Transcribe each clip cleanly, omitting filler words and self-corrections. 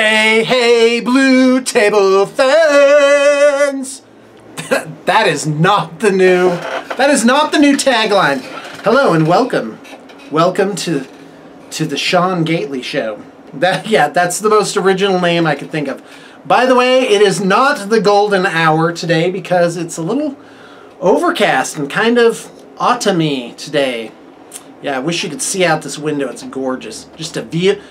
Hey, hey, Blue Table fans! That is not the new tagline. Hello and welcome. Welcome to the Shawn Gately Show. That's the most original name I could think of. By the way, it is not the golden hour today because it's a little overcast and kind of autumny today. Yeah, I wish you could see out this window. It's gorgeous. Just a view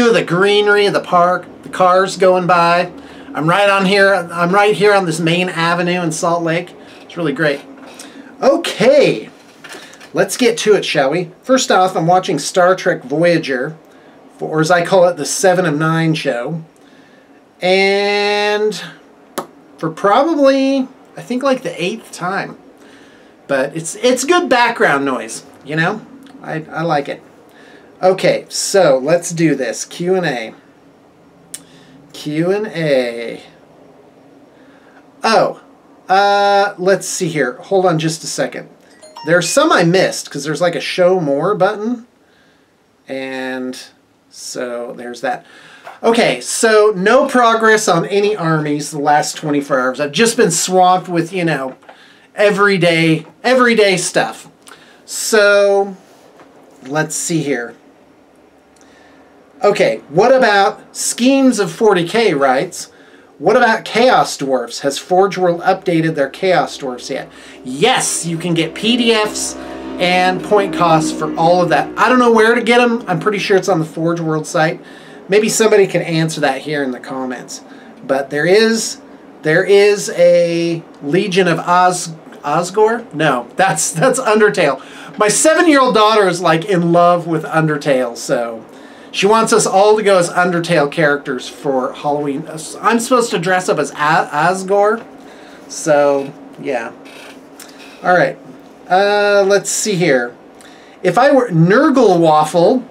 of the greenery of the park, the cars going by. I'm right here on this main avenue in Salt Lake. It's really great. Okay, let's get to it, shall we? First off, I'm watching Star Trek Voyager, or as I call it, the 7 of 9 show. And for probably, I think like the 8th time. But it's good background noise, you know? I like it. Okay, so let's do this. Q&A. Q&A. Oh, let's see here. Hold on just a second. There's some I missed because there's like a show more button. And so there's that. Okay, so no progress on any armies the last 24 hours. I've just been swamped with, you know, everyday stuff. So let's see here. Okay, what about Schemes of 40K writes, what about Chaos Dwarves? Has Forge World updated their Chaos Dwarves yet? Yes, you can get PDFs and point costs for all of that. I don't know where to get them. I'm pretty sure it's on the Forge World site. Maybe somebody can answer that here in the comments. But there is a Legion of Osgore? No, that's Undertale. My 7-year-old daughter is like in love with Undertale, so she wants us all to go as Undertale characters for Halloween. I'm supposed to dress up as Osgore, so yeah. All right, let's see here. If I were Nurgle Waffle,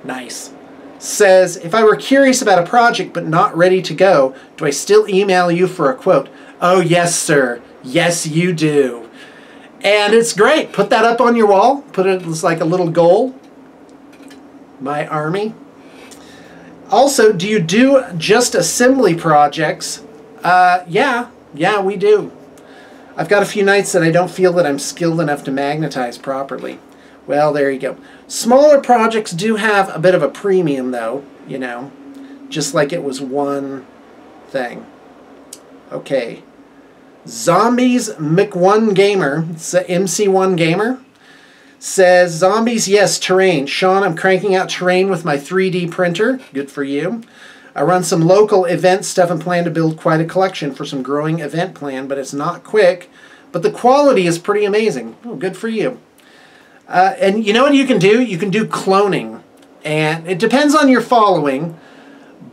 nice, says, if I were curious about a project but not ready to go, do I still email you for a quote? Oh yes, sir. Yes, you do. And it's great. Put that up on your wall. Put it as like a little goal. My army. Also, do you do just assembly projects? Yeah, we do. I've got a few nights that I don't feel that I'm skilled enough to magnetize properly. Well, there you go. Smaller projects do have a bit of a premium, though, you know, just like it was one thing. Okay. Zombies Mc1 Gamer, it's a MC1 Gamer, says, Zombies, yes, terrain. Shawn, I'm cranking out terrain with my 3D printer. Good for you. I run some local event stuff and plan to build quite a collection for some growing event plan, but it's not quick. But the quality is pretty amazing. Oh, good for you. And you know what you can do? You can do cloning. And it depends on your following,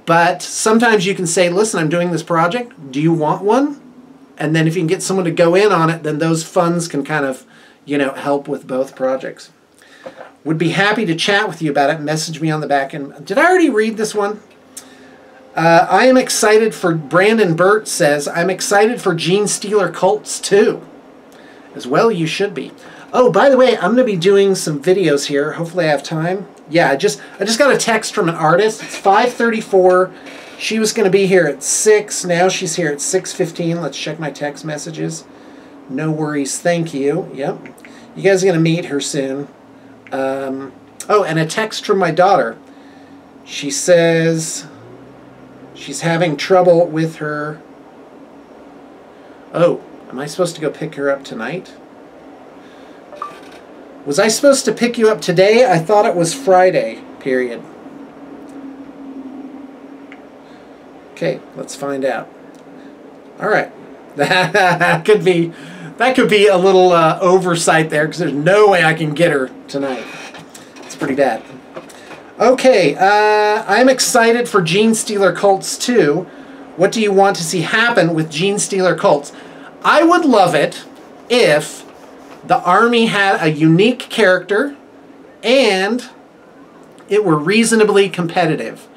but sometimes you can say, listen, I'm doing this project. Do you want one? And then if you can get someone to go in on it, then those funds can kind of, you know, help with both projects. Would be happy to chat with you about it. Message me on the back end. Did I already read this one? I am excited for, Brandon Burt says, I'm excited for Jeanstealer cults too. As well, you should be. Oh, by the way, I'm going to be doing some videos here. Hopefully I have time. Yeah, I just got a text from an artist. It's 5:34. She was going to be here at 6. Now she's here at 6:15. Let's check my text messages. No worries. Thank you. Yep. You guys are going to meet her soon. Oh, and a text from my daughter. She says she's having trouble with her... Oh, am I supposed to go pick her up tonight? Was I supposed to pick you up today? I thought it was Friday, period. Okay, let's find out. All right, that could be a little oversight there because there's no way I can get her tonight. It's pretty bad. Okay, I'm excited for Jeanstealer cults too. What do you want to see happen with Jeanstealer cults? I would love it if the army had a unique character and it were reasonably competitive.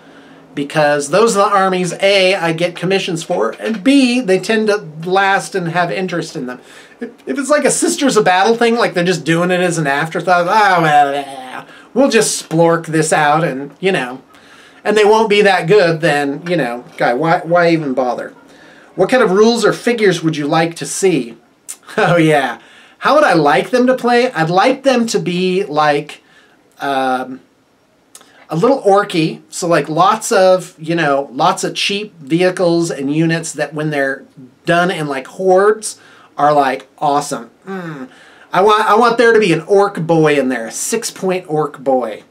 Because those are the armies, A, I get commissions for, and B, they tend to last and have interest in them. If it's like a Sisters of Battle thing, like they're just doing it as an afterthought, oh, well, we'll just splork this out and, you know. and they won't be that good, then, you know, guy, why even bother? What kind of rules or figures would you like to see? Oh, yeah. How would I like them to play? I'd like them to be like a little orky, so like lots of, you know, lots of cheap vehicles and units that when they're done in like hordes are like awesome. I want there to be an orc boy in there, a 6-point orc boy.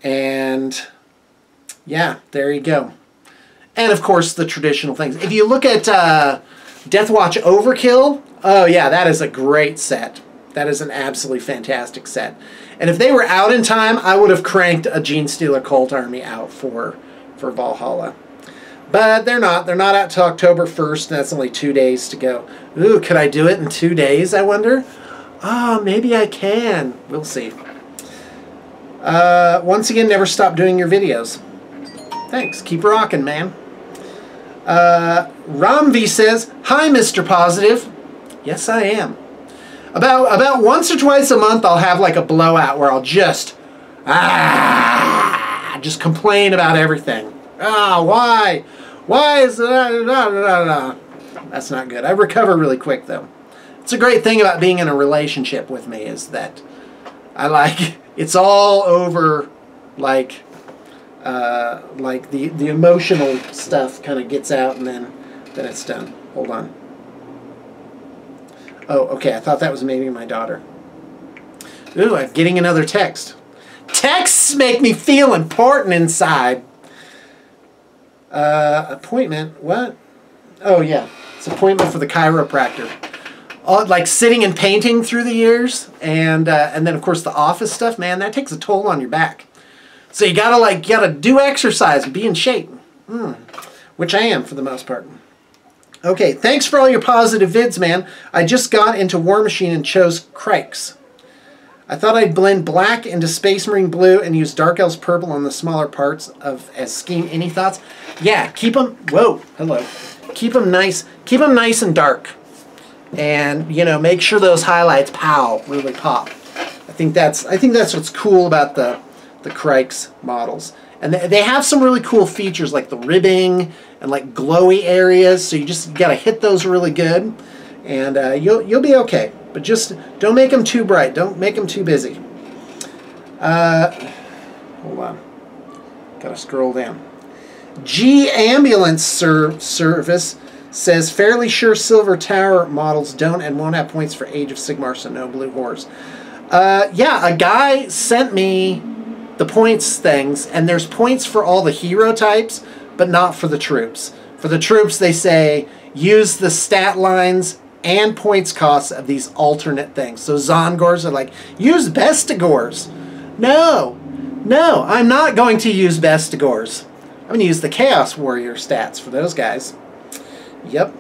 And yeah, there you go. And of course the traditional things. If you look at Deathwatch Overkill, oh yeah, that is a great set. That is an absolutely fantastic set. And if they were out in time, I would have cranked a Jeanstealer cult army out for Valhalla. But they're not. They're not out till October 1st, and that's only 2 days to go. Ooh, could I do it in 2 days, I wonder? Oh, maybe I can. We'll see. Once again, never stop doing your videos. Thanks. Keep rocking, man. Ramvi says, "Hi, Mr. Positive." Yes, I am. About once or twice a month, I'll have like a blowout where I'll just complain about everything. Why? Why is that? That's not good. I recover really quick, though. It's a great thing about being in a relationship with me is that I like it's all over, like the emotional stuff kind of gets out and then it's done. Hold on. Oh, okay. I thought that was maybe my daughter. Ooh, I'm getting another text. Texts make me feel important inside. Appointment. What? Oh, yeah. It's an appointment for the chiropractor. Like sitting and painting through the years, and then of course the office stuff. Man, that takes a toll on your back. So you gotta do exercise and be in shape, which I am for the most part. Okay, thanks for all your positive vids, man. I just got into War Machine and chose Crikes. I thought I'd blend black into Space Marine blue and use Dark Elves purple on the smaller parts as scheme. Any thoughts? Yeah, keep them. Whoa, hello. Keep them nice. Keep them nice and dark. And, you know, make sure those highlights, really pop. I think that's what's cool about the Crikes models. And they have some really cool features like the ribbing and like glowy areas, so you just gotta hit those really good, and you'll be okay. But just don't make them too bright. Don't make them too busy. Hold on. Gotta scroll down. G Ambulance Service says, fairly sure Silver Tower models don't and won't have points for Age of Sigmar, so no blue horrors. Yeah, a guy sent me the points things, and there's points for all the hero types, but not for the troops. For the troops, they say, use the stat lines and points costs of these alternate things. So Zongors are like, use Bestigors. No, I'm not going to use Bestigors. I'm going to use the Chaos Warrior stats for those guys. Yep.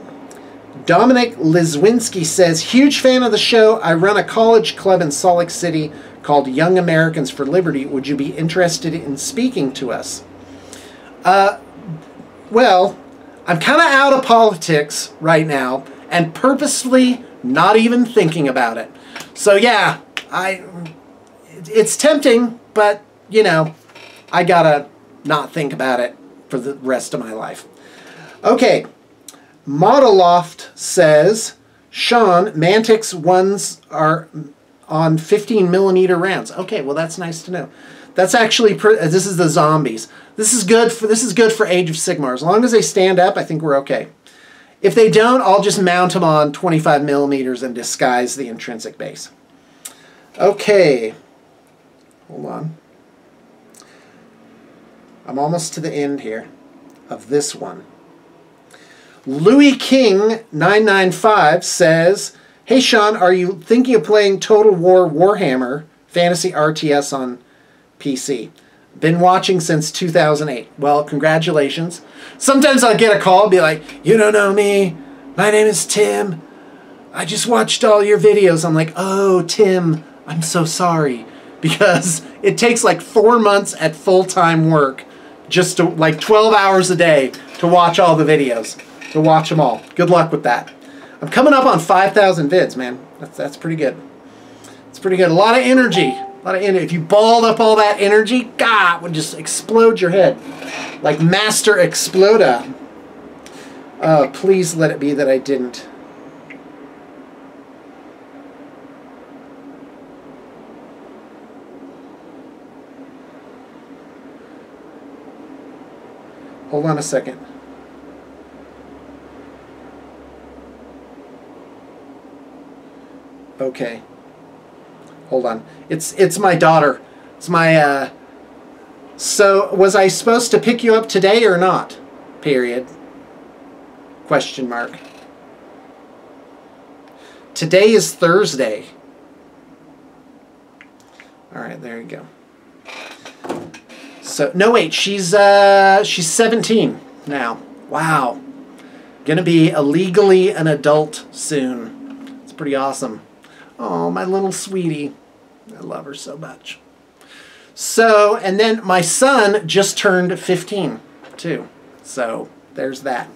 Dominic Lizwinski says, huge fan of the show. I run a college club in Salt Lake City called Young Americans for Liberty. Would you be interested in speaking to us? Well, I'm kind of out of politics right now and purposefully not even thinking about it. So yeah, it's tempting, but you know, I gotta not think about it for the rest of my life. Okay. Modeloft says, Shawn, Mantix ones are on 15mm rounds. Okay, well that's nice to know. That's actually this is the zombies. This is good for Age of Sigmar. As long as they stand up, I think we're okay. If they don't, I'll just mount them on 25mm and disguise the intrinsic base. Okay. Hold on. I'm almost to the end here of this one. Louis King 995 says, hey Shawn, are you thinking of playing Total War Warhammer Fantasy RTS on PC? Been watching since 2008. Well, congratulations. Sometimes I'll get a call, be like, you don't know me. My name is Tim. I just watched all your videos. I'm like, oh, Tim, I'm so sorry. Because it takes like 4 months at full-time work just to, like 12 hours a day to watch all the videos. To watch them all. Good luck with that. I'm coming up on 5,000 vids, man. That's pretty good. It's pretty good. A lot of energy. A lot of energy. If you balled up all that energy, God, it would just explode your head. Like Master Exploda. Please let it be that I didn't. Hold on a second. Okay. Hold on. It's my daughter. It's my so was I supposed to pick you up today or not? Period. Question mark. Today is Thursday. All right, there you go. So no, wait, she's 17 now. Wow. Gonna be legally an adult soon. It's pretty awesome. Oh, my little sweetie. I love her so much. So, and then my son just turned 15 too. So there's that.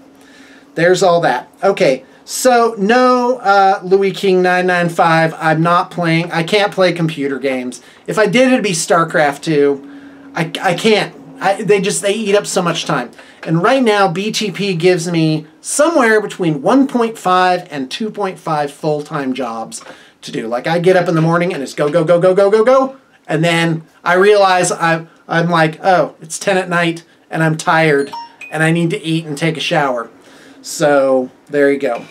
There's all that. Okay, so no, Louis King 995. I'm not playing. I can't play computer games. If I did, it'd be StarCraft 2. I can't. They eat up so much time. And right now, BTP gives me somewhere between 1.5 and 2.5 full-time jobs to do. Like, I get up in the morning and it's go, go, go, go, go, go, go. And then I realize I'm like, oh, it's 10 at night and I'm tired and I need to eat and take a shower. So there you go.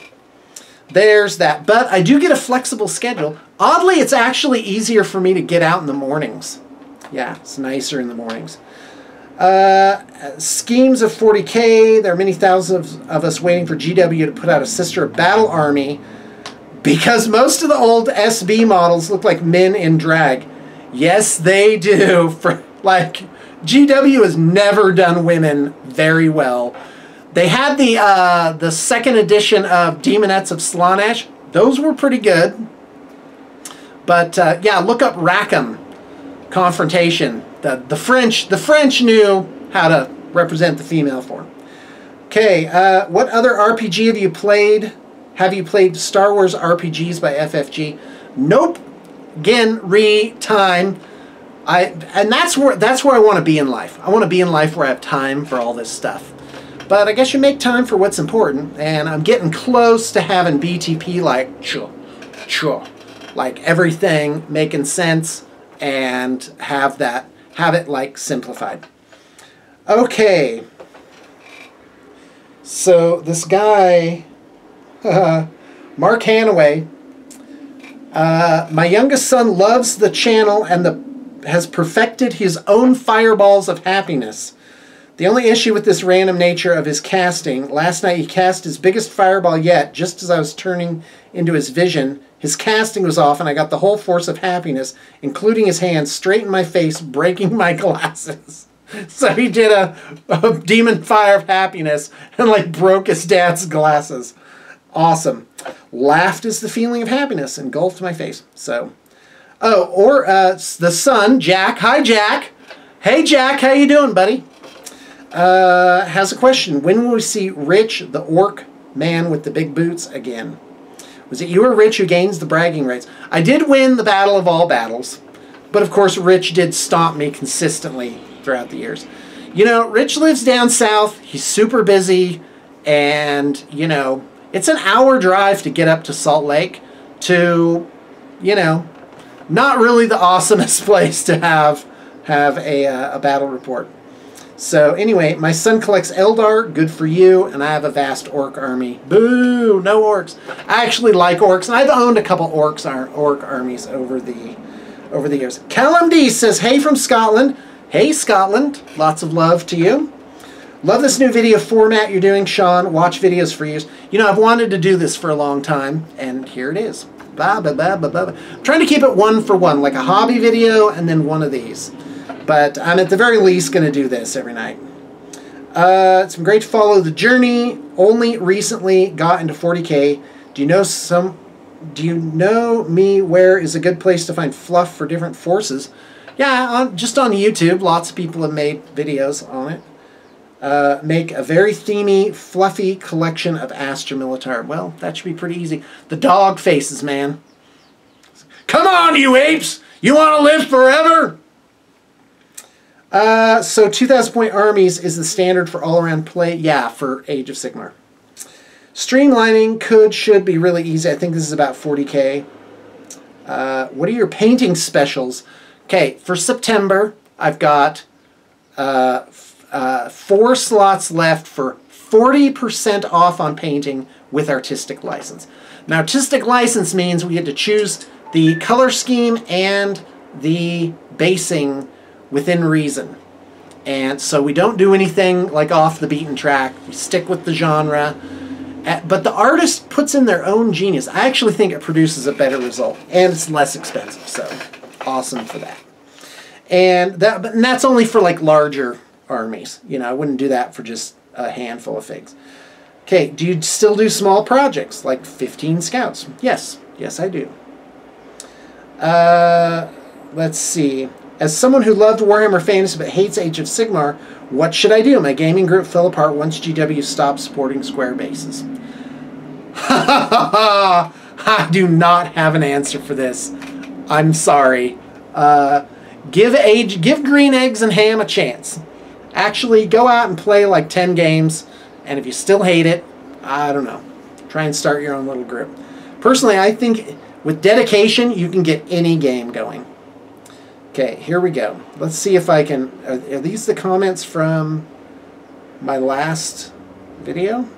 There's that. But I do get a flexible schedule. Oddly, it's actually easier for me to get out in the mornings. Yeah, it's nicer in the mornings. Schemes of 40K. There are many thousands of us waiting for GW to put out a Sister of Battle army because most of the old SB models look like men in drag. Yes, they do. Like, GW has never done women very well. They had the second edition of Demonettes of Slaanesh. Those were pretty good. But yeah, look up Rackham Confrontation. The French knew how to represent the female form. Okay, what other RPG have you played? Have you played Star Wars RPGs by FFG? Nope. Again, time. And that's where I want to be in life. I want to be in life where I have time for all this stuff. But I guess you make time for what's important, and I'm getting close to having BTP like like everything making sense, and have it like simplified. Okay. So this guy, Mark Hanaway, my youngest son loves the channel and has perfected his own fireballs of happiness. The only issue with this random nature of his casting, last night he cast his biggest fireball yet, just as I was turning into his vision. His casting was off and I got the whole force of happiness, including his hand, straight in my face, breaking my glasses. So he did a demon fire of happiness and like broke his dad's glasses. Awesome. Laughed as the feeling of happiness engulfed my face. So, oh, or the son, Jack. Hi, Jack. Hey, Jack. How you doing, buddy? Has a question. When will we see Rich, the orc man with the big boots, again? Was it you or Rich who gains the bragging rights? I did win the battle of all battles, but of course Rich did stomp me consistently throughout the years. You know, Rich lives down south. He's super busy, and, you know, it's an hour drive to get up to Salt Lake to, you know, not really the awesomest place to have a battle report. So anyway, my son collects Eldar, good for you, and I have a vast orc army. Boo, no orcs. I actually like orcs, and I've owned a couple orc armies over the years. Callum D says, hey from Scotland. Hey Scotland, lots of love to you. Love this new video format you're doing, Shawn. Watch videos for years. You know, I've wanted to do this for a long time, and here it is. Blah, blah, blah, blah, blah. I'm trying to keep it one for one, like a hobby video and then one of these. But I'm at the very least going to do this every night. It's been great to follow the journey. Only recently got into 40K. Do you know me where is a good place to find fluff for different forces? Yeah, just on YouTube. Lots of people have made videos on it. Make a very themey, fluffy collection of Astra Militar. Well, that should be pretty easy. The dog faces, man. Come on, you apes! You want to live forever? So 2,000 point armies is the standard for all-around play. Yeah, for Age of Sigmar. Streamlining should be really easy. I think this is about 40K. What are your painting specials? Okay, for September, I've got 4 slots left for 40% off on painting with artistic license. Now, artistic license means we get to choose the color scheme and the basing within reason. And so we don't do anything like off the beaten track. We stick with the genre. But the artist puts in their own genius. I actually think it produces a better result. And it's less expensive. So awesome for that. And that's only for like larger armies. You know, I wouldn't do that for just a handful of figs. Okay, do you still do small projects like 15 scouts? Yes. Yes, I do. Let's see. As someone who loved Warhammer Fantasy but hates Age of Sigmar, what should I do? My gaming group fell apart once GW stopped supporting square bases. I do not have an answer for this. I'm sorry. Give Green Eggs and Ham a chance. Actually, go out and play like 10 games, and if you still hate it, I don't know. Try and start your own little group. Personally, I think with dedication, you can get any game going. Okay, here we go. Let's see if I can... Are these the comments from my last video?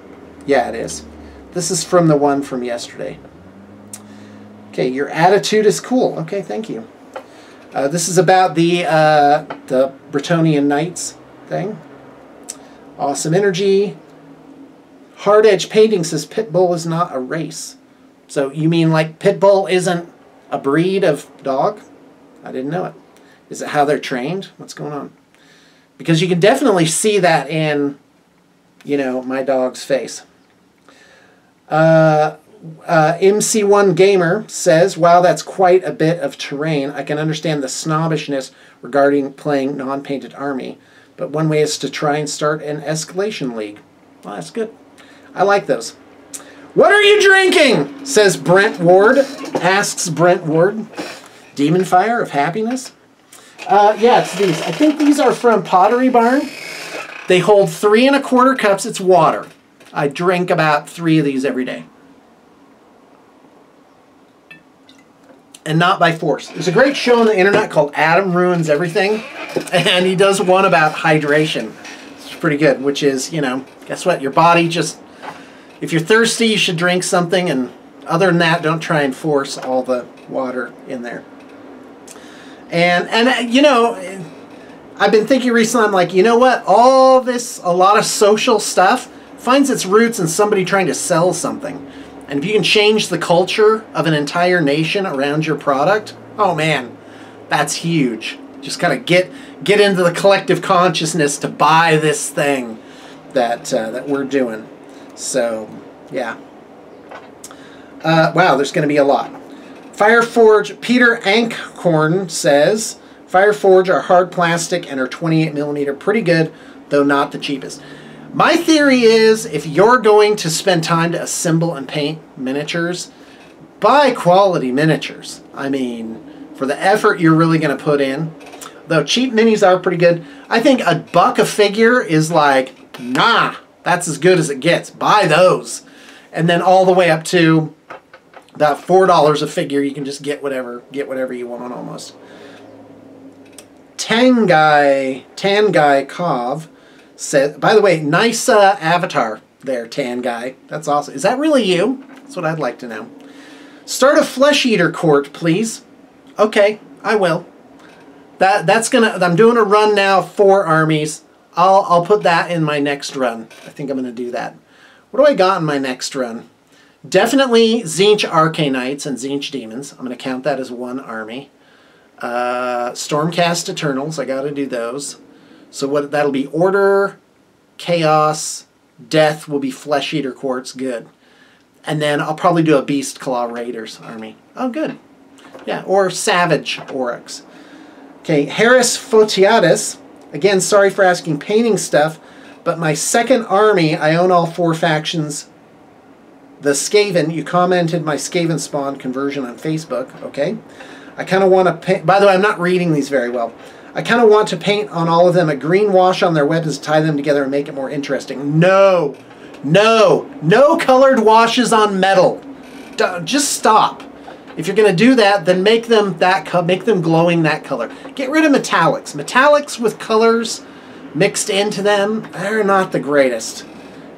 Yeah, it is. This is from the one from yesterday. Okay, your attitude is cool. Okay, thank you. This is about the Bretonnian Knights thing. Awesome energy. Hard Edge Painting says Pitbull is not a race. So you mean like Pitbull isn't a breed of dog? I didn't know it. Is it how they're trained? What's going on? Because you can definitely see that in, you know, my dog's face. MC1 Gamer says, wow, that's quite a bit of terrain. I can understand the snobbishness regarding playing non-painted army, but one way is to try and start an escalation league. Well, that's good. I like those. What are you drinking? Says Brent Ward. Asks Brent Ward. Demon Fire of Happiness. Yeah, it's these. I think these are from Pottery Barn. They hold 3 1/4 cups. It's water. I drink about 3 of these every day. And not by force. There's a great show on the internet called Adam Ruins Everything. And he does one about hydration. It's pretty good, which is, you know, guess what? Your body just... If you're thirsty, you should drink something. And other than that, don't try and force all the water in there. And you know, I've been thinking recently, I'm like, you know what? All this, a lot of social stuff finds its roots in somebody trying to sell something. And if you can change the culture of an entire nation around your product, oh man, that's huge. Just kind of get into the collective consciousness to buy this thing that we're doing. So, yeah. Wow, there's going to be a lot. Fireforge, Peter Ankhorn says, Fireforge are hard plastic and are 28mm. Pretty good, though not the cheapest. My theory is, if you're going to spend time to assemble and paint miniatures, buy quality miniatures. I mean, for the effort you're really going to put in. Though cheap minis are pretty good. I think $1 a figure is like, nah, that's as good as it gets. Buy those. And then all the way up to about $4 a figure, you can just get whatever you want almost. Tanguy Kov said, by the way, nice avatar there, Tanguy. That's awesome. Is that really you? That's what I'd like to know. Start a Flesh Eater court, please. Okay, I will. I'm doing a run now, 4 armies. I'll put that in my next run. I think I'm going to do that. What do I got in my next run? Definitely Tzeentch Arcanites and Tzeentch Demons. I'm going to count that as 1 army. Stormcast Eternals. I got to do those. So that'll be Order, Chaos, Death will be Flesh Eater Courts. Good. And then I'll probably do a Beast Claw Raiders army. Oh, good. Yeah, or Savage Oryx. Okay, Harris Photiadis. Again, sorry for asking painting stuff, but my second army, I own all 4 factions. The Skaven, you commented my Skaven spawn conversion on Facebook, okay? I kind of want to paint, by the way, I'm not reading these very well. I kind of want to paint on all of them a green wash on their weapons, tie them together and make it more interesting. No, no, no colored washes on metal. Just stop. If you're going to do that, then make them glowing that color. Get rid of metallics. Metallics with colors mixed into them, they're not the greatest.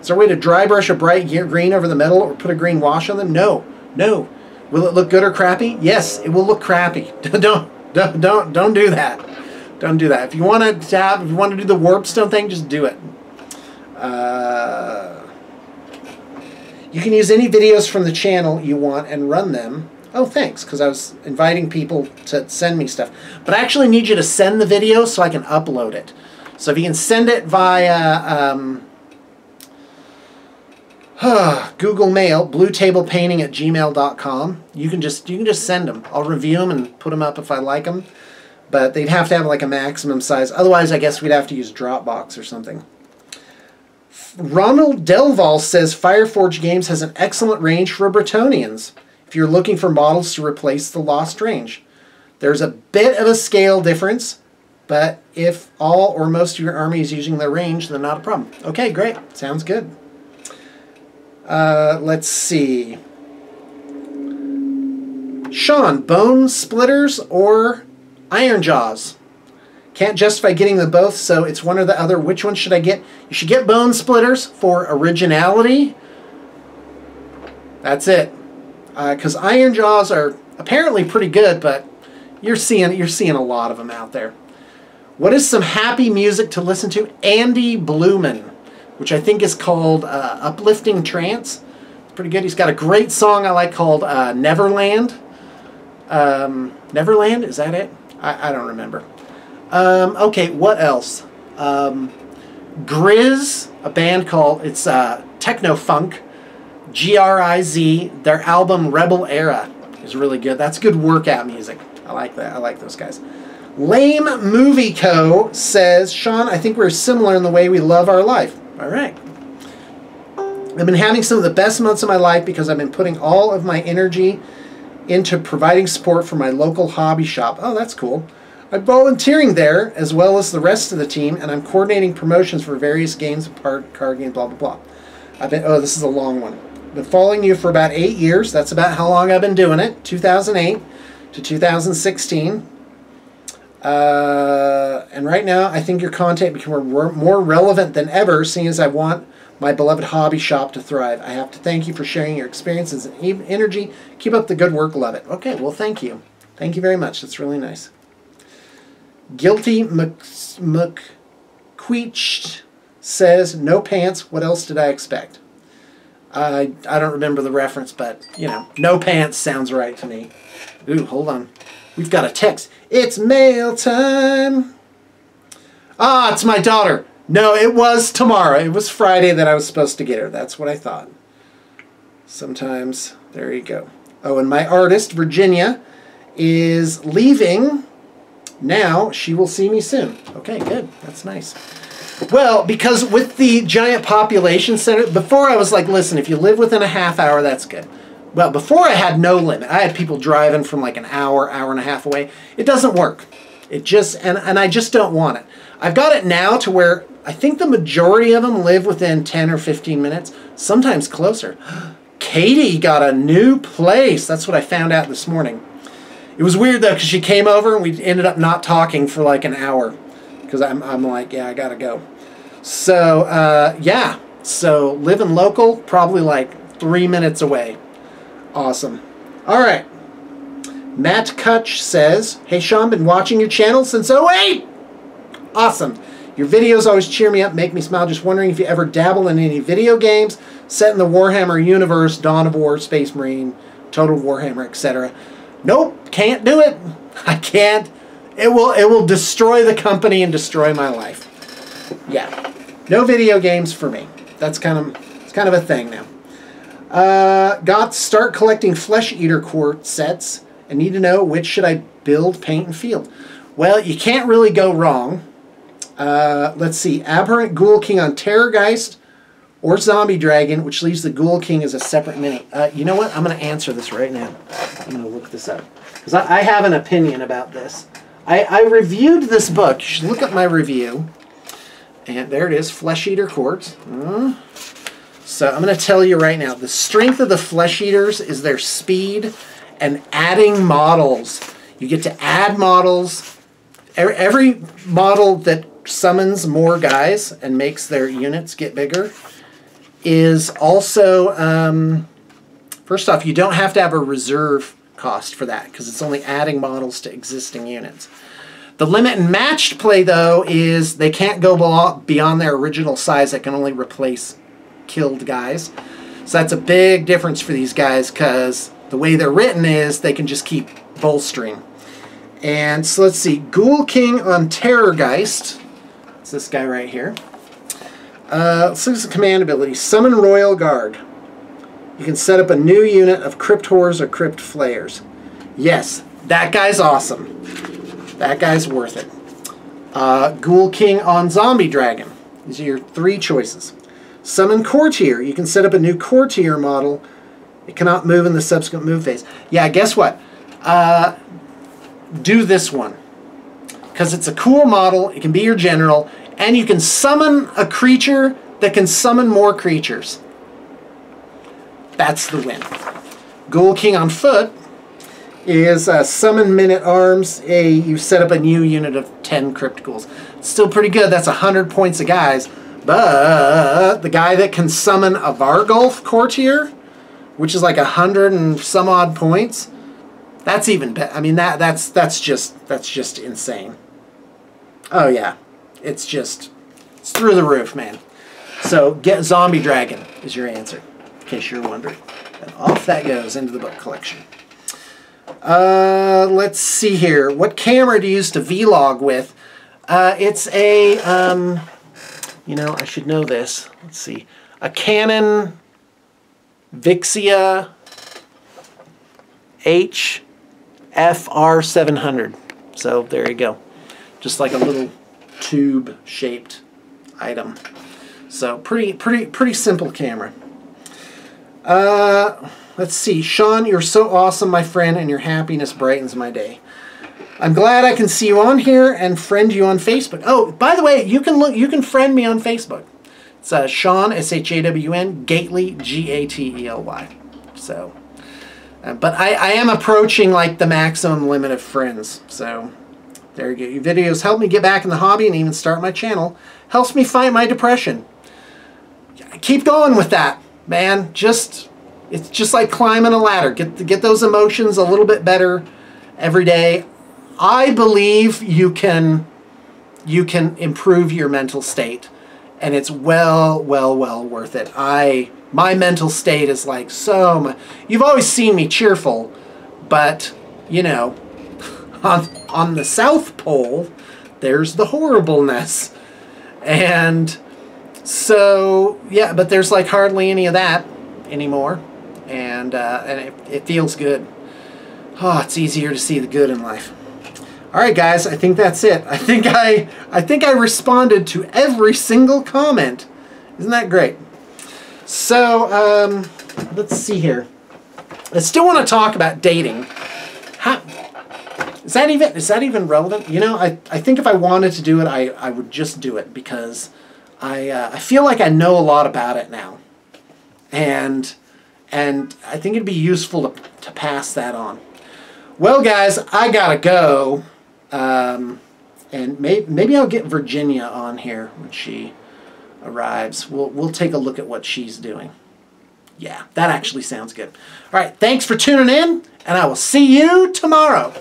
Is there a way to dry brush a bright green over the metal or put a green wash on them? No, no. Will it look good or crappy? Yes, it will look crappy. Don't do that. Don't do that. If you want to do the warpstone thing, just do it. You can use any videos from the channel you want and run them. Oh, thanks, because I was inviting people to send me stuff. But I actually need you to send the video so I can upload it. So if you can send it via Google Mail, bluetablepainting@gmail.com, you can just send them. I'll review them and put them up if I like them. But they'd have to have like a maximum size. Otherwise, I guess we'd have to use Dropbox or something. Ronald Delval says Fireforge Games has an excellent range for Bretonians if you're looking for models to replace the lost range. There's a bit of a scale difference, but if all or most of your army is using their range, then not a problem. Okay, great. Sounds good. Let's see. Shawn, bone splitters or iron jaws? Can't justify getting them both, so it's one or the other. Which one should I get? You should get bone splitters for originality. That's it. Because iron jaws are apparently pretty good, but you're seeing a lot of them out there. What is some happy music to listen to? Andy Blumen, which I think is called Uplifting Trance. It's pretty good. He's got a great song I like called Neverland. Neverland, is that it? I don't remember. Okay, what else? Grizz, a band called, it's Techno Funk, G-R-I-Z. Their album Rebel Era is really good. That's good workout music. I like that. I like those guys. Lame Movie Co. says, Shawn, I think we're similar in the way we love our life. All right. I've been having some of the best months of my life because I've been putting all of my energy into providing support for my local hobby shop. Oh, that's cool. I'm volunteering there as well as the rest of the team, and I'm coordinating promotions for various games, card games, blah, blah, blah. Oh, this is a long one. I've been following you for about 8 years. That's about how long I've been doing it, 2008 to 2016. And right now, I think your content becomes more relevant than ever, seeing as I want my beloved hobby shop to thrive. I have to thank you for sharing your experiences and energy. Keep up the good work. Love it. Okay, well, thank you. Thank you very much. That's really nice. Guilty McQueeched says, no pants. What else did I expect? I don't remember the reference, but, you know, no pants sounds right to me. Ooh, hold on. We've got a text. It's mail time. Ah, it's my daughter. No, it was tomorrow. It was Friday that I was supposed to get her. That's what I thought. Sometimes, there you go. Oh, and my artist, Virginia, is leaving now. She will see me soon. Okay, good. That's nice. Well, because with the giant population center, before I was like, listen, if you live within a half hour, that's good. Well, before I had no limit. I had people driving from like an hour, hour and a half away. It doesn't work. It just, and I just don't want it. I've got it now to where I think the majority of them live within 10 or 15 minutes, sometimes closer. Katie got a new place. That's what I found out this morning. It was weird, though, because she came over and we ended up not talking for like an hour. Because I'm like, yeah, I got to go. So, yeah. So, living local, probably like 3 minutes away. Awesome. All right. Matt Kutch says, hey, Shawn, been watching your channel since '08. Awesome. Your videos always cheer me up, make me smile. Just wondering if you ever dabble in any video games set in the Warhammer universe, Dawn of War, Space Marine, Total Warhammer, etc. Nope, can't do it. I can't. It will destroy the company and destroy my life. Yeah. No video games for me. It's kind of a thing now. Got to start collecting Flesh Eater Quartz sets and need to know which should I build, paint, and field. Well, you can't really go wrong. Let's see. Aberrant Ghoul King on Terrorgeist or Zombie Dragon, which leaves the Ghoul King as a separate mini. You know what? I'm going to answer this right now. I'm going to look this up. Because I have an opinion about this. I reviewed this book. You should look up my review. And there it is, Flesh Eater Quartz. So I'm going to tell you right now, the strength of the Flesh Eaters is their speed and adding models. You get to add models. Every model that summons more guys and makes their units get bigger is also, first off, you don't have to have a reserve cost for that because it's only adding models to existing units. The limit and matched play, though, is they can't go beyond their original size. That can only replace killed guys. So that's a big difference for these guys because the way they're written is they can just keep bolstering. And so let's see. Ghoul King on Terrorgeist. It's this guy right here. Let's look at the command ability. Summon Royal Guard. You can set up a new unit of Crypt Whores or Crypt Flayers. Yes, that guy's awesome. That guy's worth it. Ghoul King on Zombie Dragon. These are your 3 choices. Summon Courtier. You can set up a new Courtier model. It cannot move in the subsequent move phase. Yeah, guess what? Do this one. Because it's a cool model. It can be your general. And you can summon a creature that can summon more creatures. That's the win. Ghoul King on foot is summon Men-at-Arms. You set up a new unit of 10 Crypt Ghouls. It's still pretty good. That's 100 points of guys. But the guy that can summon a Vargulf Courtier, which is like 100 and some odd points, that's even better. I mean, that's just insane. Oh yeah, it's through the roof, man. So get Zombie Dragon is your answer, in case you're wondering. And off that goes into the book collection. Let's see here. What camera do you use to vlog with? It's a, you know, I should know this. Let's see. A Canon Vixia HFR700. So there you go. Just like a little tube-shaped item. So pretty simple camera. Let's see. Shawn, you're so awesome, my friend, and your happiness brightens my day. I'm glad I can see you on here and friend you on Facebook. Oh, by the way, you can friend me on Facebook. It's Shawn, S-H-A-W-N, Gately, G-A-T-E-L-Y. So, but I am approaching like the maximum limit of friends. So, there you go. Your videos help me get back in the hobby and even start my channel. Helps me fight my depression. Keep going with that, man. It's just like climbing a ladder. Get those emotions a little bit better every day. I believe you can improve your mental state, and it's well worth it. My mental state is like so much. You've always seen me cheerful, but you know, on the South Pole, there's the horribleness, and so yeah. But there's like hardly any of that anymore, and it feels good. Oh, it's easier to see the good in life. All right, guys, I think that's it. I think I responded to every single comment. Isn't that great? So, let's see here. I still want to talk about dating. Is that even relevant? You know, I think if I wanted to do it, I would just do it because I feel like I know a lot about it now, and I think it'd be useful to pass that on. Well, guys, I gotta go. And maybe I'll get Virginia on here when she arrives. We'll take a look at what she's doing. Yeah, that actually sounds good. All right, thanks for tuning in, and I will see you tomorrow.